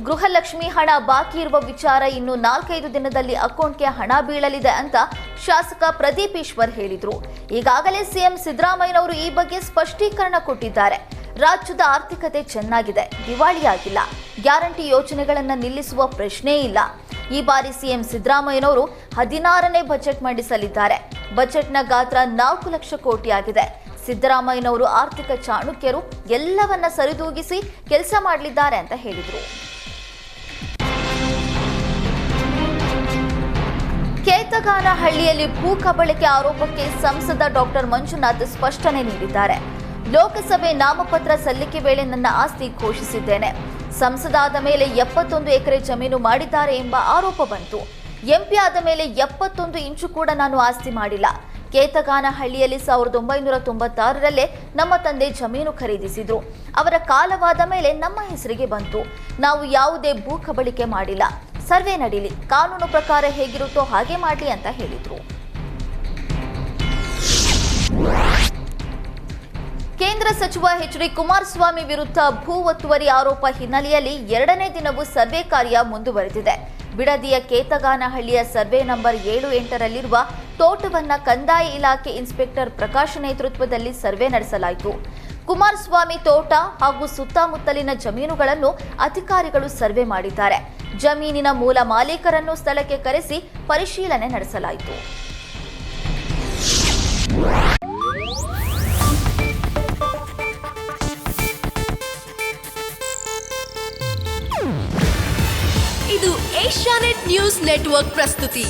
ಗೃಹಲಕ್ಷ್ಮಿ ಹಣ ಬಾಕಿ ಇರುವ ವಿಚಾರ ಇನ್ನು 4-5 ದಿನದಲ್ಲಿ ಅಕೌಂಟ್ಗೆ ಹಣ ಬೀಳಲಿದೆ ಅಂತ ಶಾಸಕ ಪ್ರದೀಪ್ ಈಶ್ವರ್ ಹೇಳಿದ್ರು. ಈಗಾಗಲೇ ಸಿಎಂ ಸಿದ್ದರಾಮಯ್ಯನವರು ಈ ಬಗ್ಗೆ ಸ್ಪಷ್ಟೀಕರಣ ಕೊಟ್ಟಿದ್ದಾರೆ. ರಾಜ್ಯದ ಆರ್ಥಿಕತೆ ಚೆನ್ನಾಗಿದೆ, ದಿವಾಳಿಯಾಗಿಲ್ಲ, ಗ್ಯಾರಂಟಿ ಯೋಜನೆಗಳನ್ನು ನಿಲ್ಲಿಸುವ ಪ್ರಶ್ನೆ ಇಲ್ಲ. ಈ ಬಾರಿ ಸಿಎಂ ಸಿದ್ದರಾಮಯ್ಯನವರು 16ನೇ ಬಜೆಟ್ ಮಂಡಿಸಲಿದ್ದಾರೆ. ಬಜೆಟ್ನ ಗಾತ್ರ 4 ಲಕ್ಷ ಕೋಟಿ ಆಗಿದೆ. ಸಿದ್ದರಾಮಯ್ಯನವರು ಆರ್ಥಿಕ ಚಾಣಕ್ಯರು, ಎಲ್ಲವನ್ನ ಸರಿದೂಗಿಸಿ ಕೆಲಸ ಮಾಡಲಿದ್ದಾರೆ ಅಂತ ಹೇಳಿದರು. ಕೇತಗಾನಹಳ್ಳಿಯಲ್ಲಿ ಭೂ ಕಬಳಿಕೆ ಆರೋಪಕ್ಕೆ ಸಂಸದ ಡಾಕ್ಟರ್ ಮಂಜುನಾಥ್ ಸ್ಪಷ್ಟನೆ ನೀಡಿದ್ದಾರೆ. ಲೋಕಸಭೆ ನಾಮಪತ್ರ ಸಲ್ಲಿಕೆ ವೇಳೆ ನನ್ನ ಆಸ್ತಿ ಘೋಷಿಸಿದ್ದೇನೆ. ಸಂಸದ ಆದ ಮೇಲೆ 71 ಎಕರೆ ಜಮೀನು ಮಾಡಿದ್ದಾರೆ ಎಂಬ ಆರೋಪ ಬಂತು. ಎಂಪಿ ಆದ ಮೇಲೆ 71 ಇಂಚು ಕೂಡ ನಾನು ಆಸ್ತಿ ಮಾಡಿಲ್ಲ. ಕೇತಗಾನಹಳ್ಳಿಯಲ್ಲಿ 1996ರಲ್ಲೇ ನಮ್ಮ ತಂದೆ ಜಮೀನು ಖರೀದಿಸಿದ್ರು. ಅವರ ಕಾಲವಾದ ಮೇಲೆ ನಮ್ಮ ಹೆಸರಿಗೆ ಬಂತು. ನಾವು ಯಾವುದೇ ಭೂ ಕಬಳಿಕೆ ಮಾಡಿಲ್ಲ. ಸರ್ವೆ ನಡೀಲಿ, ಕಾನೂನು ಪ್ರಕಾರ ಹೇಗಿರುತ್ತೋ ಹಾಗೆ ಮಾಡಲಿ ಅಂತ ಹೇಳಿದ್ರು. ಕೇಂದ್ರ ಸಚಿವ ಎಚ್.ಡಿ. ಕುಮಾರಸ್ವಾಮಿ ವಿರುದ್ಧ ಭೂ ಒತ್ತುವರಿ ಆರೋಪ ಹಿನ್ನೆಲೆಯಲ್ಲಿ 2ನೇ ದಿನವೂ ಸರ್ವೆ ಕಾರ್ಯ ಮುಂದುವರೆದಿದೆ. ಬಿಡದಿಯ ಕೇತಗಾನಹಳ್ಳಿಯ ಸರ್ವೆ ನಂಬರ್ 7-8ರಲ್ಲಿರುವ ತೋಟವನ್ನ ಕಂದಾಯ ಇಲಾಖೆ ಇನ್ಸ್ಪೆಕ್ಟರ್ ಪ್ರಕಾಶ್ ನೇತೃತ್ವದಲ್ಲಿ ಸರ್ವೆ ನಡೆಸಲಾಯಿತು. ಕುಮಾರಸ್ವಾಮಿ ತೋಟ ಹಾಗೂ ಸುತ್ತಮುತ್ತಲಿನ ಜಮೀನುಗಳನ್ನು ಅಧಿಕಾರಿಗಳು ಸರ್ವೆ ಮಾಡಿದ್ದಾರೆ. ಜಮೀನಿನ ಮೂಲ ಮಾಲೀಕರನ್ನು ಸ್ಥಳಕ್ಕೆ ಕರೆಸಿ ಪರಿಶೀಲನೆ ನಡೆಸಲಾಯಿತು. ಇದು ಏಷ್ಯಾನೆಟ್ ನ್ಯೂಸ್ ನೆಟ್ವರ್ಕ್ ಪ್ರಸ್ತುತಿ.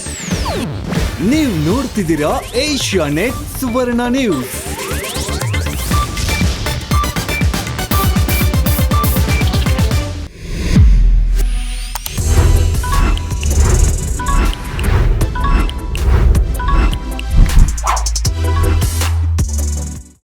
ನೀವು ನೋಡ್ತಿದ್ದೀರಾ ಏಷ್ಯಾನೆಟ್ ಸುವರ್ಣ ನ್ಯೂಸ್.